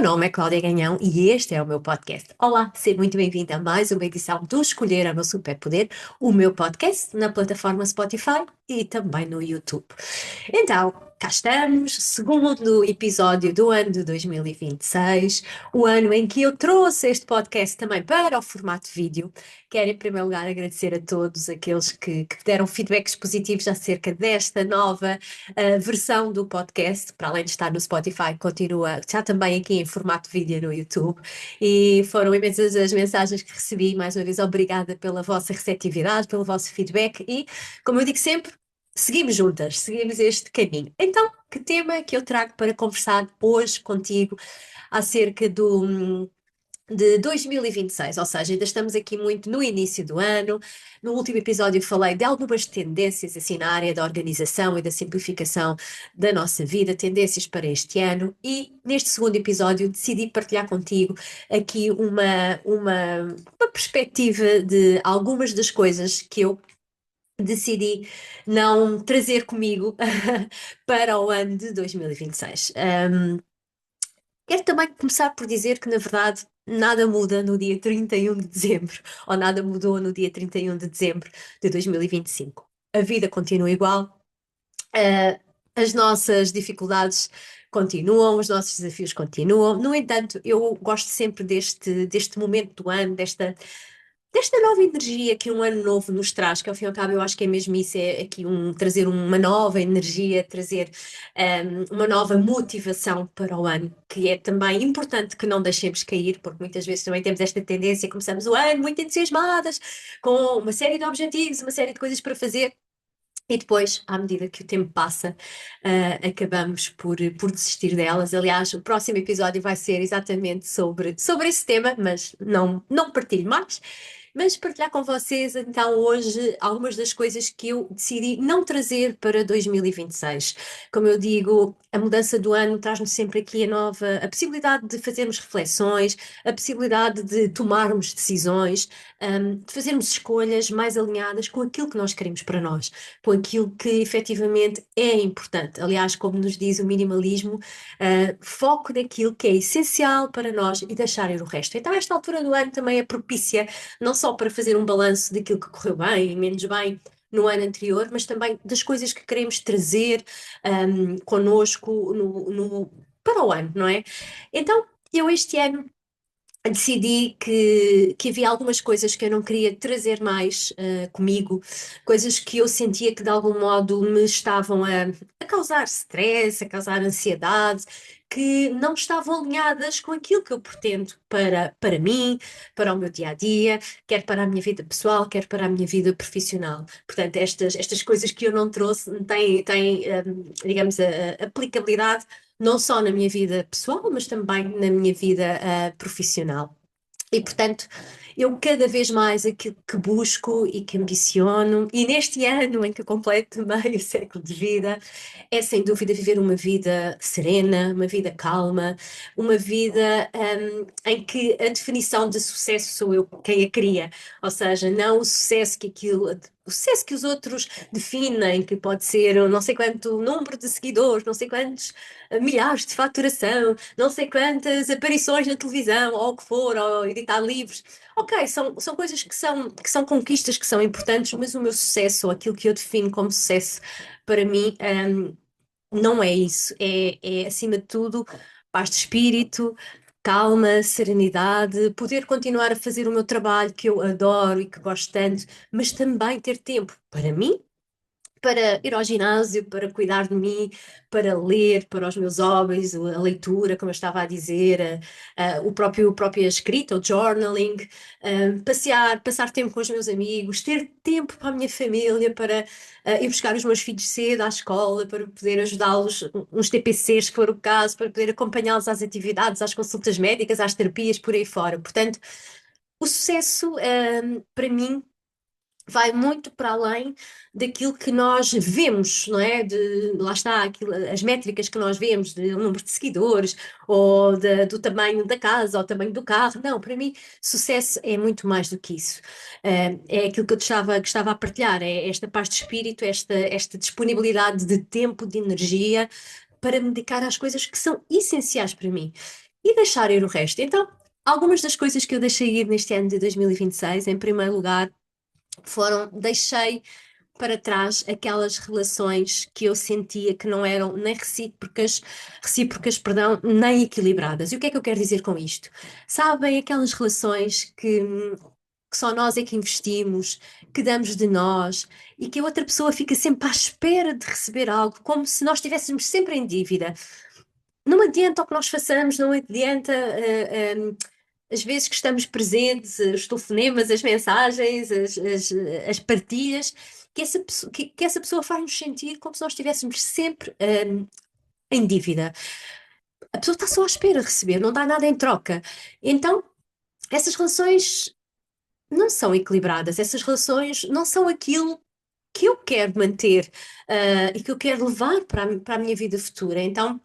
meu nome é Cláudia Ganhão e este é o meu podcast. Olá, seja muito bem-vindo a mais uma edição do Escolher é o Meu Superpoder, o meu podcast na plataforma Spotify e também no YouTube. Então, cá estamos, segundo episódio do ano de 2026, o ano em que eu trouxe este podcast também para o formato vídeo. Quero, em primeiro lugar, agradecer a todos aqueles que deram feedbacks positivos acerca desta nova versão do podcast, para além de estar no Spotify, continua já também aqui em formato vídeo no YouTube. E foram imensas as mensagens que recebi. Mais uma vez, obrigada pela vossa receptividade, pelo vosso feedback e, como eu digo sempre, seguimos juntas, seguimos este caminho. Então, que tema é que eu trago para conversar hoje contigo acerca de 2026, ou seja, ainda estamos aqui muito no início do ano. No último episódio falei de algumas tendências assim na área da organização e da simplificação da nossa vida, tendências para este ano, e neste segundo episódio decidi partilhar contigo aqui uma perspectiva de algumas das coisas que eu decidi não trazer comigo para o ano de 2026. Quero também começar por dizer que, na verdade, nada muda no dia 31 de dezembro, ou nada mudou no dia 31 de dezembro de 2025. A vida continua igual, as nossas dificuldades continuam, os nossos desafios continuam. No entanto, eu gosto sempre deste momento do ano, desta nova energia que um ano novo nos traz, que ao fim e ao cabo eu acho que é mesmo isso, é aqui trazer uma nova energia, trazer uma nova motivação para o ano, que é também importante que não deixemos cair, porque muitas vezes também temos esta tendência, começamos o ano muito entusiasmadas, com uma série de objetivos, uma série de coisas para fazer. E depois, à medida que o tempo passa, acabamos por desistir delas. Aliás, o próximo episódio vai ser exatamente sobre esse tema, mas não partilho mais. Mas partilhar com vocês, então, hoje, algumas das coisas que eu decidi não trazer para 2026. Como eu digo, a mudança do ano traz-nos sempre aqui a possibilidade de fazermos reflexões, a possibilidade de tomarmos decisões, de fazermos escolhas mais alinhadas com aquilo que nós queremos para nós, com aquilo que efetivamente é importante. Aliás, como nos diz o minimalismo, foco naquilo que é essencial para nós e deixar ir o resto. Então, esta altura do ano também é propícia não só para fazer um balanço daquilo que correu bem e menos bem no ano anterior, mas também das coisas que queremos trazer connosco para o ano, não é? Então, eu este ano decidi que havia algumas coisas que eu não queria trazer mais comigo, coisas que eu sentia que de algum modo me estavam a causar stress, a causar ansiedade, que não estavam alinhadas com aquilo que eu pretendo para mim, para o meu dia a dia, quer para a minha vida pessoal, quer para a minha vida profissional. Portanto, estas coisas que eu não trouxe têm digamos, a aplicabilidade não só na minha vida pessoal, mas também na minha vida profissional. E, portanto, eu cada vez mais aquilo que busco e que ambiciono, e neste ano em que eu completo meio século de vida, é sem dúvida viver uma vida serena, uma vida calma, uma vida em que a definição de sucesso sou eu quem a cria, ou seja, não o sucesso que os outros definem, que pode ser não sei quanto número de seguidores, não sei quantos milhares de faturação, não sei quantas aparições na televisão, ou o que for, ou editar livros. Ok, são coisas que são conquistas que são importantes, mas o meu sucesso, ou aquilo que eu defino como sucesso para mim, não é isso. É acima de tudo, paz de espírito, calma, serenidade, poder continuar a fazer o meu trabalho que eu adoro e que gosto tanto, mas também ter tempo para mim, para ir ao ginásio, para cuidar de mim, para ler, para os meus hobbies, a leitura, como eu estava a dizer, a própria escrita, o journaling, passear, passar tempo com os meus amigos, ter tempo para a minha família, para ir buscar os meus filhos cedo à escola, para poder ajudá-los nos TPCs, se for o caso, para poder acompanhá-los às atividades, às consultas médicas, às terapias, por aí fora. Portanto, o sucesso, para mim, vai muito para além daquilo que nós vemos, não é? Lá está, as métricas que nós vemos, de número de seguidores, ou do tamanho da casa, ou tamanho do carro. Não, para mim, sucesso é muito mais do que isso. É aquilo que eu estava a partilhar, é esta paz de espírito, esta disponibilidade de tempo, de energia, para me dedicar às coisas que são essenciais para mim. e deixar ir o resto. Então, algumas das coisas que eu deixei ir neste ano de 2026, em primeiro lugar, deixei para trás aquelas relações que eu sentia que não eram nem recíprocas, perdão, nem equilibradas. E o que é que eu quero dizer com isto? Sabem, aquelas relações que só nós é que investimos, que damos de nós e que a outra pessoa fica sempre à espera de receber algo, como se nós estivéssemos sempre em dívida. Não adianta o que nós façamos, não adianta as vezes que estamos presentes, os telefonemas, as mensagens, as partilhas, que essa pessoa faz-nos sentir como se nós estivéssemos sempre em dívida. A pessoa está só à espera de receber, não dá nada em troca. Então, essas relações não são equilibradas, essas relações não são aquilo que eu quero manter, e que eu quero levar para a minha vida futura. Então,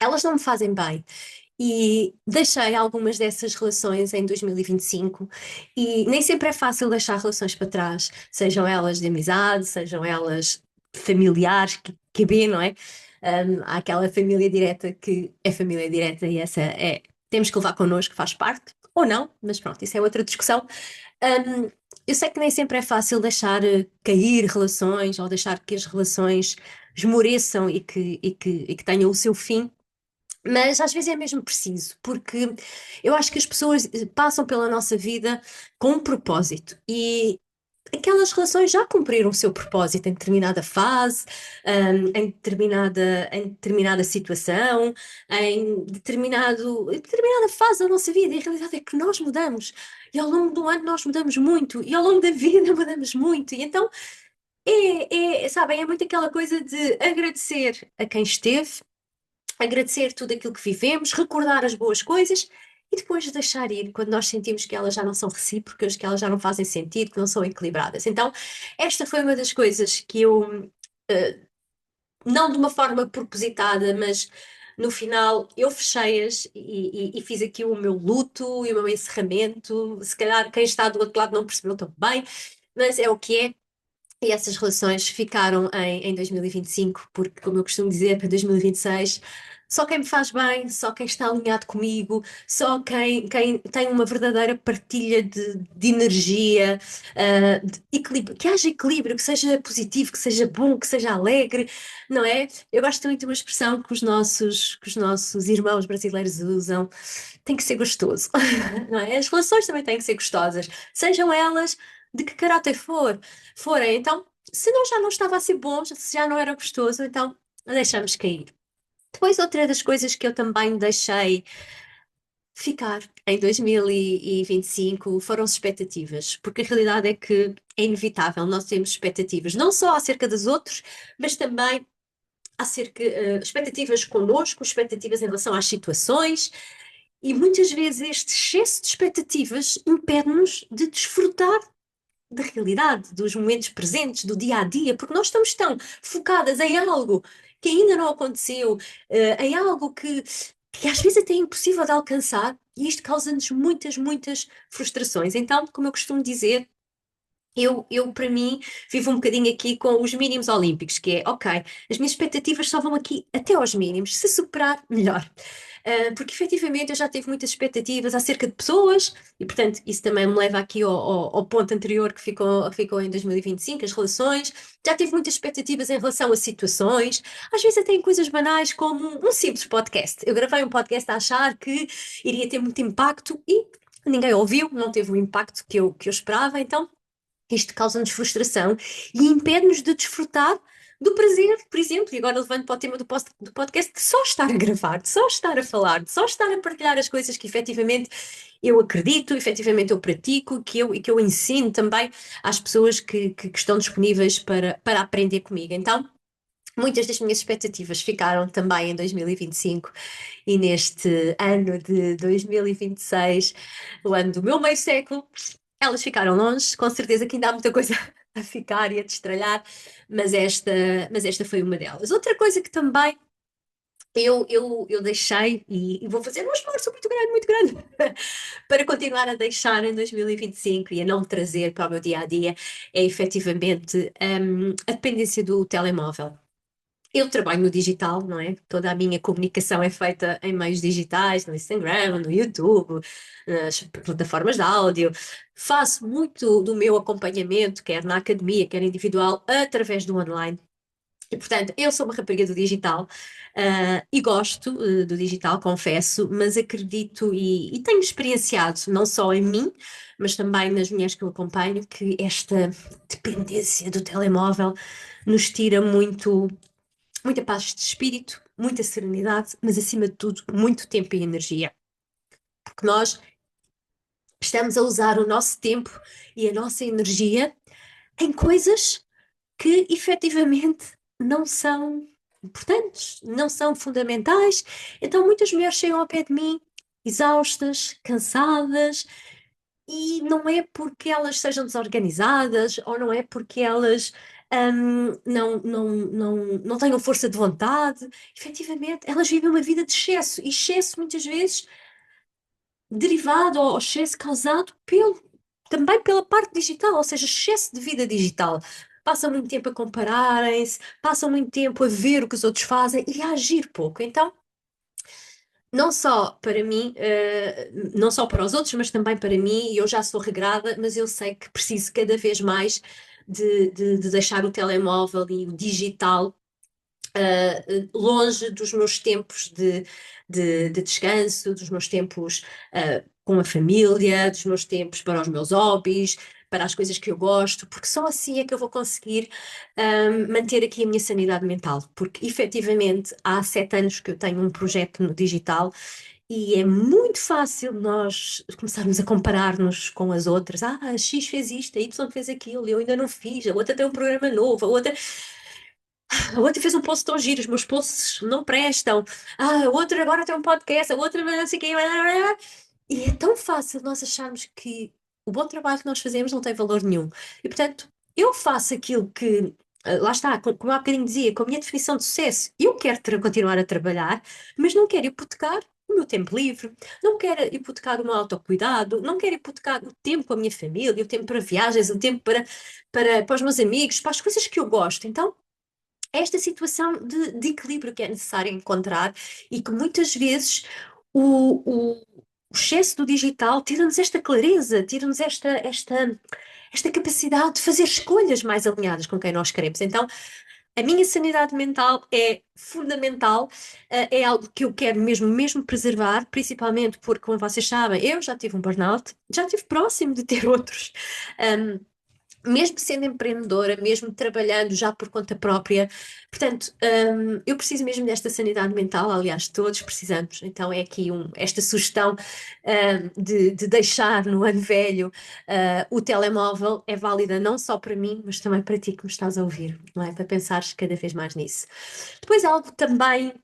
elas não me fazem bem. E deixei algumas dessas relações em 2025 e nem sempre é fácil deixar relações para trás, sejam elas de amizade, sejam elas familiares, que bem, não é? Há aquela família direta que é família direta e essa é, temos que levar connosco, faz parte, ou não, mas pronto, isso é outra discussão. Um, eu sei que nem sempre é fácil deixar cair relações ou deixar que as relações esmoreçam e que tenham o seu fim, mas às vezes é mesmo preciso, porque eu acho que as pessoas passam pela nossa vida com um propósito e aquelas relações já cumpriram o seu propósito em determinada fase, em determinada situação, em determinada fase da nossa vida. E a realidade é que nós mudamos. E ao longo do ano nós mudamos muito, e ao longo da vida mudamos muito. E então, sabem, é muito aquela coisa de agradecer a quem esteve, agradecer tudo aquilo que vivemos, recordar as boas coisas e depois deixar ir quando nós sentimos que elas já não são recíprocas, que elas já não fazem sentido, que não são equilibradas. Então, esta foi uma das coisas que eu, não de uma forma propositada, mas no final eu fechei-as e fiz aqui o meu luto e o meu encerramento. Se calhar quem está do outro lado não percebeu tão bem, mas é o que é. E essas relações ficaram em 2025, porque, como eu costumo dizer, para 2026, só quem me faz bem, só quem está alinhado comigo, só quem tem uma verdadeira partilha de energia, de equilíbrio, que haja equilíbrio, que seja positivo, que seja bom, que seja alegre, não é? Eu gosto muito de uma expressão que os nossos irmãos brasileiros usam: tem que ser gostoso, não é? As relações também têm que ser gostosas, sejam elas de que caráter forem. Então, se não já não estava a ser bom, se já não era gostoso, então deixamos cair. Depois, outra das coisas que eu também deixei ficar em 2025 foram as expectativas, porque a realidade é que é inevitável, nós temos expectativas, não só acerca dos outros, mas também acerca, expectativas connosco, expectativas em relação às situações, e muitas vezes este excesso de expectativas impede-nos de desfrutar da realidade, dos momentos presentes, do dia a dia, porque nós estamos tão focadas em algo que ainda não aconteceu, em algo que às vezes até é impossível de alcançar, e isto causa-nos muitas, muitas frustrações. Então, como eu costumo dizer, eu, para mim, vivo um bocadinho aqui com os mínimos olímpicos, que é, ok, as minhas expectativas só vão aqui até aos mínimos, se superar, melhor. Porque efetivamente eu já tive muitas expectativas acerca de pessoas, e portanto isso também me leva aqui ao ponto anterior que ficou em 2025, as relações. Já tive muitas expectativas em relação a situações, às vezes até em coisas banais, como um simples podcast. Eu gravei um podcast a achar que iria ter muito impacto e ninguém ouviu, não teve o impacto que eu esperava, então. Isto causa-nos frustração e impede-nos de desfrutar do prazer, por exemplo, e agora levando para o tema do podcast, de só estar a gravar, de só estar a falar, de só estar a partilhar as coisas que efetivamente eu acredito, efetivamente eu pratico, que eu ensino também às pessoas que estão disponíveis para aprender comigo. Então, muitas das minhas expectativas ficaram também em 2025 e neste ano de 2026, o ano do meu meio século, elas ficaram longe, com certeza que ainda há muita coisa a ficar e a destralhar, mas esta foi uma delas. Outra coisa que também eu deixei, e vou fazer um esforço muito grande, para continuar a deixar em 2025 e a não me trazer para o meu dia a dia, é efetivamente a dependência do telemóvel. Eu trabalho no digital, não é? Toda a minha comunicação é feita em meios digitais, no Instagram, no YouTube, nas plataformas de áudio. Faço muito do meu acompanhamento, quer na academia, quer individual, através do online. E, portanto, eu sou uma rapariga do digital, e gosto, do digital, confesso, mas acredito e tenho experienciado, não só em mim, mas também nas mulheres que eu acompanho, que esta dependência do telemóvel nos tira muita paz de espírito, muita serenidade, mas acima de tudo, muito tempo e energia. Porque nós estamos a usar o nosso tempo e a nossa energia em coisas que efetivamente não são importantes, não são fundamentais. Então, muitas mulheres chegam ao pé de mim exaustas, cansadas, e não é porque elas sejam desorganizadas ou não é porque elas não tenham força de vontade. Efetivamente, elas vivem uma vida de excesso, e excesso muitas vezes derivado ou excesso causado também pela parte digital, ou seja, excesso de vida digital. Passam muito tempo a compararem-se, passam muito tempo a ver o que os outros fazem e a agir pouco. Então, não só para mim, não só para os outros, mas também para mim, e eu já sou regrada, mas eu sei que preciso cada vez mais de deixar o telemóvel e o digital longe dos meus tempos de descanso, dos meus tempos com a família, dos meus tempos para os meus hobbies, para as coisas que eu gosto, porque só assim é que eu vou conseguir manter aqui a minha sanidade mental, porque efetivamente há 7 anos que eu tenho um projeto no digital. E é muito fácil nós começarmos a comparar-nos com as outras. Ah, a X fez isto, a Y fez aquilo, eu ainda não fiz, a outra tem um programa novo, a outra. A outra fez um post tão giro, os meus posts não prestam. Ah, a outra agora tem um podcast, a outra não sei o quê. E é tão fácil nós acharmos que o bom trabalho que nós fazemos não tem valor nenhum. E, portanto, eu faço aquilo que, lá está, como há bocadinho dizia, com a minha definição de sucesso. Eu quero continuar a trabalhar, mas não quero hipotecar o meu tempo livre, não quero hipotecar o meu autocuidado, não quero hipotecar o tempo com a minha família, o tempo para viagens, o tempo para os meus amigos, para as coisas que eu gosto. Então, esta situação de equilíbrio que é necessário encontrar, e que muitas vezes o excesso do digital tira-nos esta clareza, tira-nos esta capacidade de fazer escolhas mais alinhadas com quem nós queremos. Então, a minha sanidade mental é fundamental, é algo que eu quero mesmo preservar, principalmente porque, como vocês sabem, eu já tive um burnout, já estive próximo de ter outros. Um, Mesmo sendo empreendedora, mesmo trabalhando já por conta própria. Portanto, eu preciso mesmo desta sanidade mental, aliás, todos precisamos. Então, é aqui esta sugestão, de deixar no ano velho, o telemóvel é válida não só para mim, mas também para ti que me estás a ouvir, não é? Para pensares cada vez mais nisso. Depois, algo também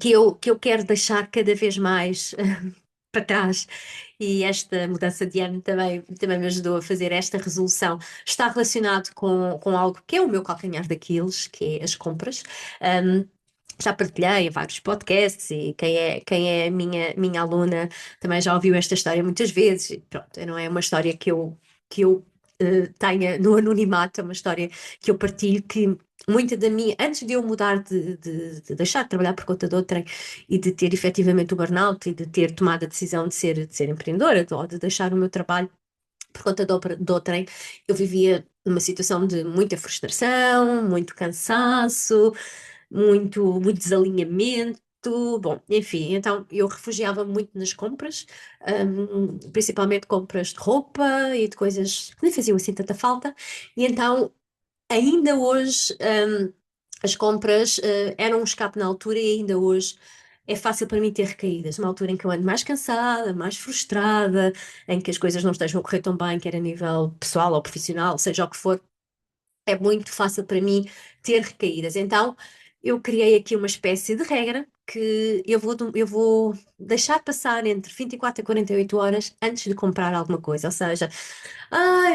que eu quero deixar cada vez mais para trás, e esta mudança de ano também me ajudou a fazer esta resolução. Está relacionado com algo que é o meu calcanhar daqueles, que é as compras. Um, já partilhei em vários podcasts, e quem é minha aluna também já ouviu esta história muitas vezes. E pronto, não é uma história que eu tenha no anonimato, é uma história que eu partilho, que muita da minha, antes de eu mudar de deixar de trabalhar por conta de outrem e de ter efetivamente o burnout e de ter tomado a decisão de ser empreendedora, ou de deixar o meu trabalho por conta do outrem, eu vivia numa situação de muita frustração, muito cansaço, muito desalinhamento. Bom, enfim, então eu refugiava muito nas compras, principalmente compras de roupa e de coisas que nem faziam assim tanta falta, e então ainda hoje, as compras, eram um escape na altura, e ainda hoje é fácil para mim ter recaídas. Uma altura em que eu ando mais cansada, mais frustrada, em que as coisas não estejam a correr tão bem, quer a nível pessoal ou profissional, seja o que for, é muito fácil para mim ter recaídas. Então, eu criei aqui uma espécie de regra que eu vou deixar passar entre 24 a 48 horas antes de comprar alguma coisa. Ou seja,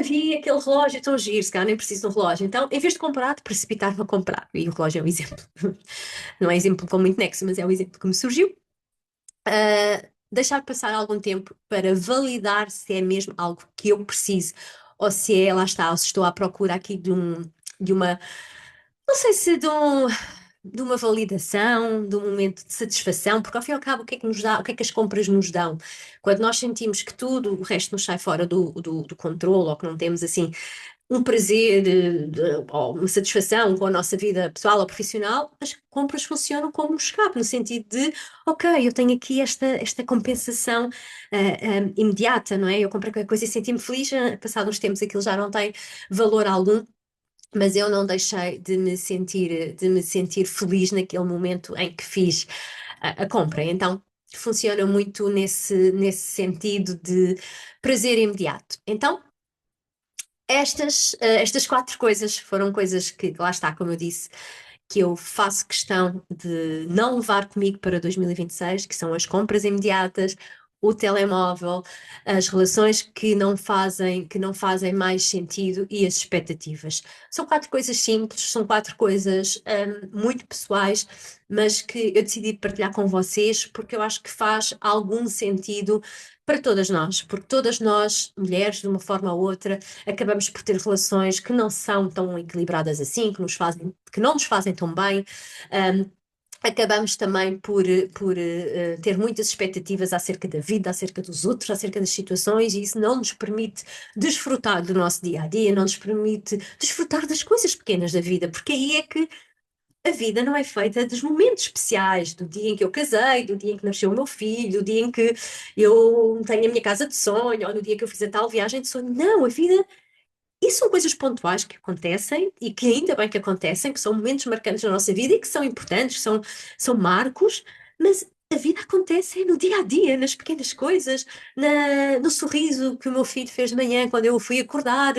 vi aquele relógio tão giro, se calhar nem preciso de um relógio. Então, em vez de comprar, de precipitar-me a comprar. E o relógio é um exemplo. Não é exemplo com muito nexo, mas é o exemplo que me surgiu. Deixar passar algum tempo para validar se é mesmo algo que eu preciso, ou se é, lá está, ou se estou à procura aqui de uma, não sei se de uma validação, de um momento de satisfação, porque ao fim e ao cabo o que é que nos dá, o que é que as compras nos dão? Quando nós sentimos que tudo o resto nos sai fora do controle, ou que não temos assim um prazer, ou uma satisfação com a nossa vida pessoal ou profissional, as compras funcionam como um escape, no sentido de, ok, eu tenho aqui esta compensação imediata, não é? Eu comprei qualquer coisa e senti-me feliz, passados uns tempos aquilo já não tem valor algum, mas eu não deixei de me sentir feliz naquele momento em que fiz a compra. Então, funciona muito nesse sentido de prazer imediato. Então, estas quatro coisas foram coisas que, lá está, como eu disse, que eu faço questão de não levar comigo para 2026, que são as compras imediatas, o telemóvel, as relações que não fazem mais sentido e as expectativas. São quatro coisas simples, são quatro coisas muito pessoais, mas que eu decidi partilhar com vocês porque eu acho que faz algum sentido para todas nós, porque todas nós, mulheres, de uma forma ou outra, acabamos por ter relações que não são tão equilibradas assim, que não nos fazem tão bem. Um, Acabamos também por ter muitas expectativas acerca da vida, acerca dos outros, acerca das situações, e isso não nos permite desfrutar do nosso dia a dia, não nos permite desfrutar das coisas pequenas da vida, porque aí é que a vida não é feita dos momentos especiais, do dia em que eu casei, do dia em que nasceu o meu filho, do dia em que eu tenho a minha casa de sonho, ou no dia que eu fiz a tal viagem de sonho. Não, a vida e são coisas pontuais que acontecem e que ainda bem que acontecem, que são momentos marcantes na nossa vida e que são importantes, são marcos, mas a vida acontece no dia a dia, nas pequenas coisas, no sorriso que o meu filho fez de manhã quando eu o fui acordar,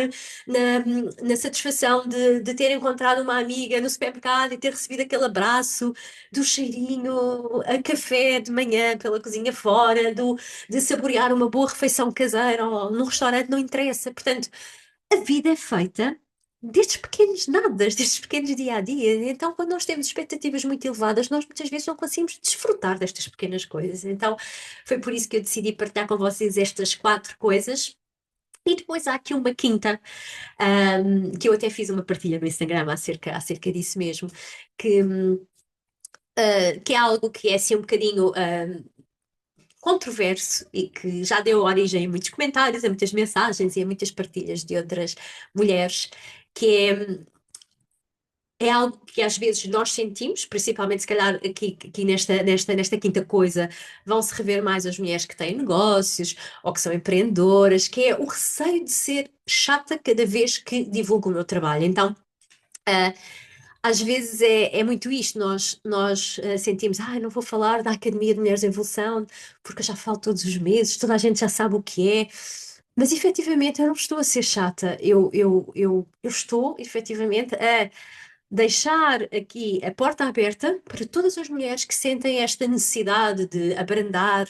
na satisfação de ter encontrado uma amiga no supermercado e ter recebido aquele abraço, do cheirinho a café de manhã pela cozinha fora, de saborear uma boa refeição caseira ou num restaurante, não interessa. Portanto, a vida é feita destes pequenos nadas, destes pequenos dia a dia. Então, quando nós temos expectativas muito elevadas, nós muitas vezes não conseguimos desfrutar destas pequenas coisas. Então, foi por isso que eu decidi partilhar com vocês estas quatro coisas. E depois há aqui uma quinta, que eu até fiz uma partilha no Instagram acerca disso mesmo, que é algo que é assim um bocadinho controverso e que já deu origem a muitos comentários, a muitas mensagens e a muitas partilhas de outras mulheres, que é algo que às vezes nós sentimos, principalmente se calhar aqui nesta quinta coisa, vão se rever mais as mulheres que têm negócios ou que são empreendedoras, que é o receio de ser chata cada vez que divulgo o meu trabalho. Então, ah, às vezes é muito isto, nós sentimos, não vou falar da Academia de Mulheres em Evolução, porque eu já falo todos os meses, toda a gente já sabe o que é, mas efetivamente eu não estou a ser chata, eu estou efetivamente a deixar aqui a porta aberta para todas as mulheres que sentem esta necessidade de abrandar,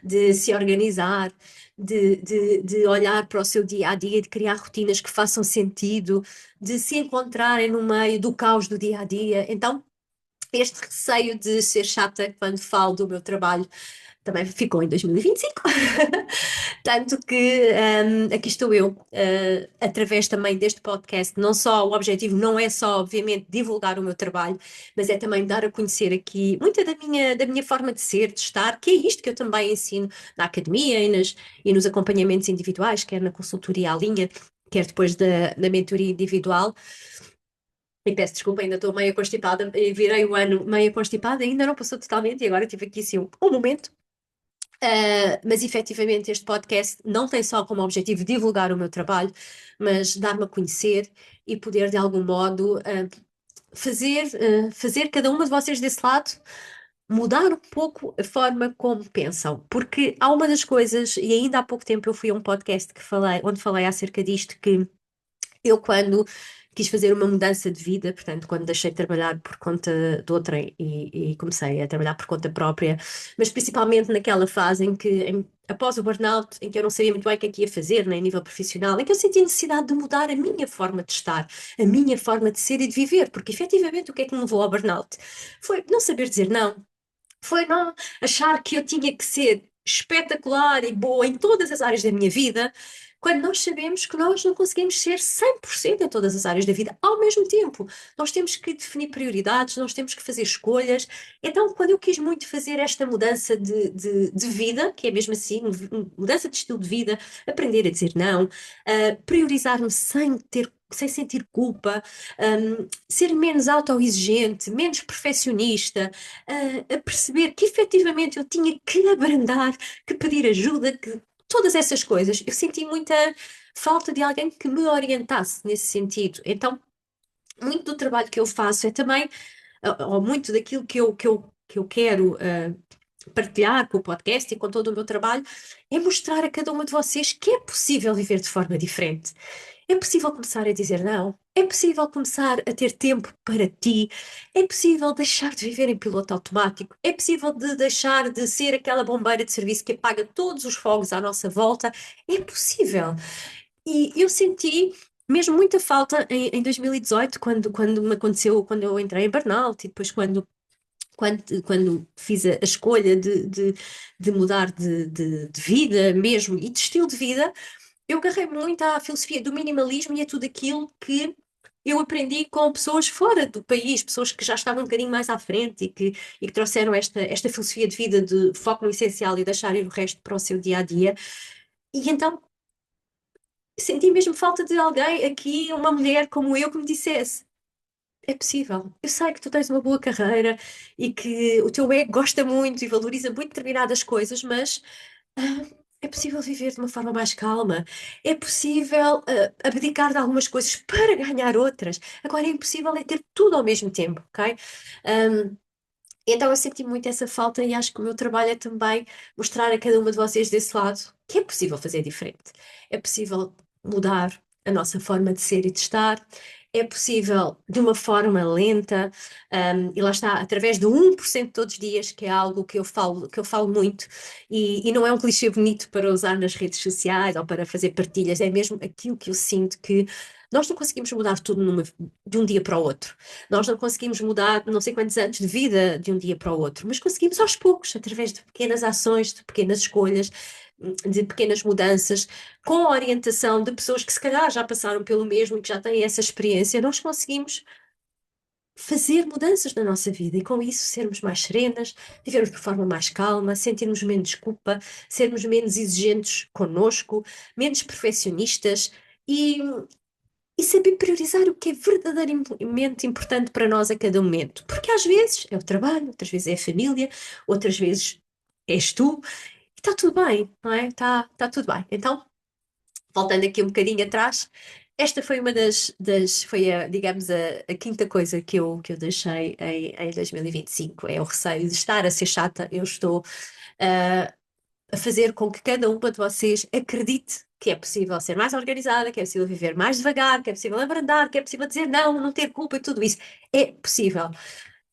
de se organizar, de olhar para o seu dia a dia, de criar rotinas que façam sentido, de se encontrarem no meio do caos do dia a dia. Então, este receio de ser chata quando falo do meu trabalho também ficou em 2025. Tanto que aqui estou eu, através também deste podcast. Não só, o objetivo não é só, obviamente, divulgar o meu trabalho, mas é também dar a conhecer aqui muita da minha forma de ser, de estar, que é isto que eu também ensino na academia e nos acompanhamentos individuais, quer na consultoria à linha, quer depois da mentoria individual. E peço desculpa, ainda estou meio constipada, virei o ano meio constipada, ainda não passou totalmente, e agora tive aqui assim um momento. Mas efetivamente este podcast não tem só como objetivo divulgar o meu trabalho, mas dar-me a conhecer e poder de algum modo fazer cada uma de vocês desse lado mudar um pouco a forma como pensam, porque há uma das coisas, e ainda há pouco tempo eu fui a um podcast onde falei acerca disto, que eu, quando quis fazer uma mudança de vida, portanto, quando deixei de trabalhar por conta de outrem e comecei a trabalhar por conta própria, mas principalmente naquela fase em que, após o burnout, em que eu não sabia muito bem o que é que ia fazer, nem a nível profissional, em que eu senti a necessidade de mudar a minha forma de estar, a minha forma de ser e de viver, porque efetivamente o que é que me levou ao burnout? Foi não saber dizer não, foi não achar que eu tinha que ser espetacular e boa em todas as áreas da minha vida, quando nós sabemos que nós não conseguimos ser 100% em todas as áreas da vida ao mesmo tempo. Nós temos que definir prioridades, nós temos que fazer escolhas. Então, quando eu quis muito fazer esta mudança de vida, que é mesmo assim, mudança de estilo de vida, aprender a dizer não, priorizar-me sem sentir culpa, ser menos autoexigente, menos perfeccionista, a perceber que efetivamente eu tinha que abrandar, que pedir ajuda, que todas essas coisas. Eu senti muita falta de alguém que me orientasse nesse sentido. Então, muito do trabalho que eu faço é também, ou muito daquilo que eu quero partilhar com o podcast e com todo o meu trabalho, é mostrar a cada uma de vocês que é possível viver de forma diferente. É possível começar a dizer não. É possível começar a ter tempo para ti. É possível deixar de viver em piloto automático. É possível deixar de ser aquela bombeira de serviço que apaga todos os fogos à nossa volta. É possível. E eu senti mesmo muita falta em 2018, quando me aconteceu, quando eu entrei em burnout e depois quando fiz a escolha de mudar de vida mesmo e de estilo de vida, eu agarrei muito à filosofia do minimalismo e a tudo aquilo que eu aprendi com pessoas fora do país, pessoas que já estavam um bocadinho mais à frente e que trouxeram esta filosofia de vida de foco no essencial e deixar ir o resto para o seu dia a dia. E então senti mesmo falta de alguém aqui, uma mulher como eu, que me dissesse: é possível. Eu sei que tu tens uma boa carreira e que o teu ego gosta muito e valoriza muito determinadas coisas, mas é possível viver de uma forma mais calma. É possível abdicar de algumas coisas para ganhar outras. Agora, é impossível é ter tudo ao mesmo tempo, ok? Um, então eu senti muito essa falta e acho que o meu trabalho é também mostrar a cada uma de vocês desse lado que é possível fazer diferente. É possível mudar a nossa forma de ser e de estar. É possível de uma forma lenta, e lá está, através de 1% todos os dias, que é algo que eu falo muito, e não é um clichê bonito para usar nas redes sociais ou para fazer partilhas, é mesmo aquilo que eu sinto que nós não conseguimos mudar tudo de um dia para o outro. Nós não conseguimos mudar não sei quantos anos de vida de um dia para o outro, mas conseguimos aos poucos, através de pequenas ações, de pequenas escolhas, de pequenas mudanças, com a orientação de pessoas que se calhar já passaram pelo mesmo e que já têm essa experiência, nós conseguimos fazer mudanças na nossa vida e com isso sermos mais serenas, vivermos de forma mais calma, sentirmos menos culpa, sermos menos exigentes connosco, menos perfeccionistas e saber priorizar o que é verdadeiramente importante para nós a cada momento. Porque às vezes é o trabalho, outras vezes é a família, outras vezes és tu, e está tudo bem, não é? Está tudo bem. Então, voltando aqui um bocadinho atrás, esta foi uma foi digamos, a quinta coisa que eu deixei em 2025. É o receio de estar a ser chata. Eu estou a fazer com que cada uma de vocês acredite que é possível ser mais organizada, que é possível viver mais devagar, que é possível abrandar, que é possível dizer não, não ter culpa e tudo isso. É possível.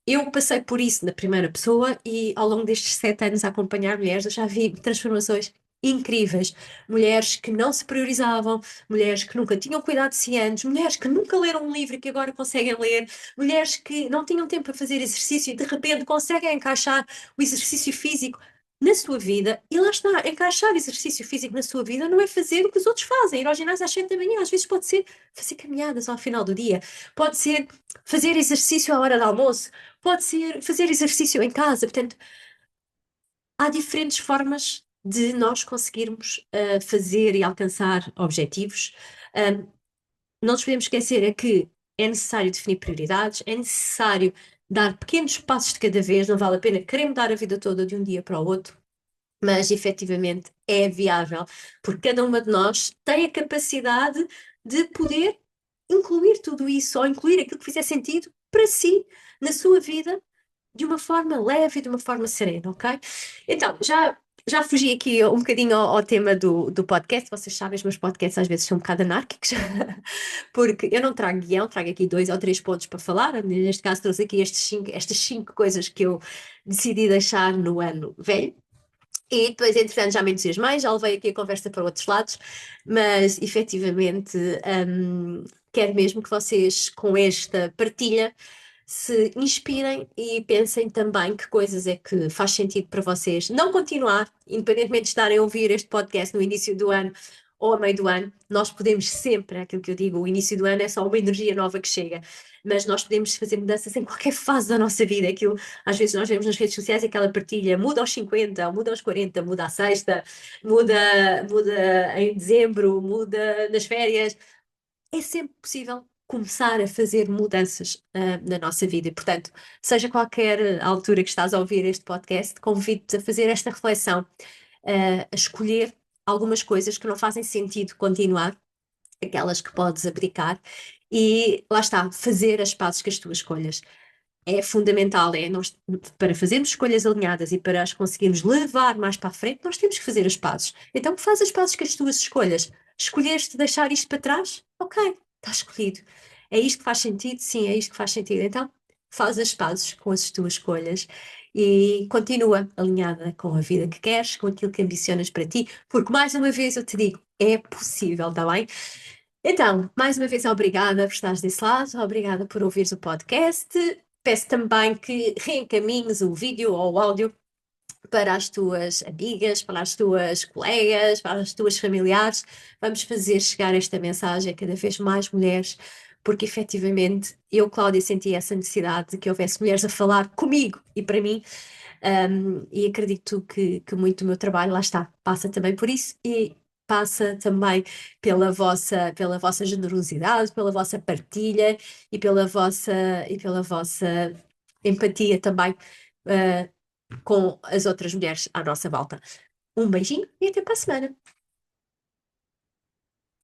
Eu passei por isso na primeira pessoa e ao longo destes 7 anos a acompanhar mulheres, eu já vi transformações incríveis. Mulheres que não se priorizavam, mulheres que nunca tinham cuidado de si antes, mulheres que nunca leram um livro e que agora conseguem ler, mulheres que não tinham tempo para fazer exercício e de repente conseguem encaixar o exercício físico na sua vida. E lá está, encaixar exercício físico na sua vida não é fazer o que os outros fazem, ir ao ginásio às 7 da manhã, às vezes pode ser fazer caminhadas ao final do dia, pode ser fazer exercício à hora do almoço, pode ser fazer exercício em casa. Portanto, há diferentes formas de nós conseguirmos fazer e alcançar objetivos. Um, não nos podemos esquecer é que é necessário definir prioridades, é necessário dar pequenos passos de cada vez, não vale a pena querer mudar a vida toda de um dia para o outro, mas efetivamente é viável, porque cada uma de nós tem a capacidade de poder incluir tudo isso, ou incluir aquilo que fizer sentido para si, na sua vida, de uma forma leve e de uma forma serena, ok? Então, já fugi aqui um bocadinho ao tema do podcast. Vocês sabem, os meus podcasts às vezes são um bocado anárquicos, porque eu não trago guião, trago aqui 2 ou 3 pontos para falar. Neste caso, trouxe aqui estas 5 coisas que eu decidi deixar no ano velho. E depois, entretanto, já me entusiasmei, já levei aqui a conversa para outros lados, mas efetivamente quero mesmo que vocês, com esta partilha, se inspirem e pensem também que coisas é que faz sentido para vocês não continuar, independentemente de estarem a ouvir este podcast no início do ano ou a meio do ano, nós podemos sempre, é aquilo que eu digo, o início do ano é só uma energia nova que chega, mas nós podemos fazer mudanças em qualquer fase da nossa vida. Aquilo, às vezes nós vemos nas redes sociais aquela partilha, muda aos 50, muda aos 40, muda à sexta, muda em dezembro, muda nas férias. É sempre possível começar a fazer mudanças na nossa vida. E, portanto, seja qualquer altura que estás a ouvir este podcast, convido-te a fazer esta reflexão, a escolher algumas coisas que não fazem sentido continuar, aquelas que podes abdicar, e lá está, fazer as pazes com as tuas escolhas. É fundamental, nós, para fazermos escolhas alinhadas e para as conseguirmos levar mais para a frente, nós temos que fazer as pazes. Então, faz as pazes com as tuas escolhas. Escolheste deixar isto para trás? Ok, está escolhido. É isto que faz sentido? Sim, é isto que faz sentido. Então, faz as pazes com as tuas escolhas e continua alinhada com a vida que queres, com aquilo que ambicionas para ti, porque mais uma vez eu te digo, é possível, está bem? Então, mais uma vez, obrigada por estares desse lado, obrigada por ouvires o podcast. Peço também que reencaminhes o vídeo ou o áudio para as tuas amigas, para as tuas colegas, para as tuas familiares. Vamos fazer chegar esta mensagem a cada vez mais mulheres, porque efetivamente eu, Cláudia, senti essa necessidade de que houvesse mulheres a falar comigo e para mim. E acredito que muito do meu trabalho, lá está, passa também por isso e passa também pela vossa generosidade, pela vossa partilha e pela vossa empatia também, com as outras mulheres à nossa volta. Um beijinho e até para a semana.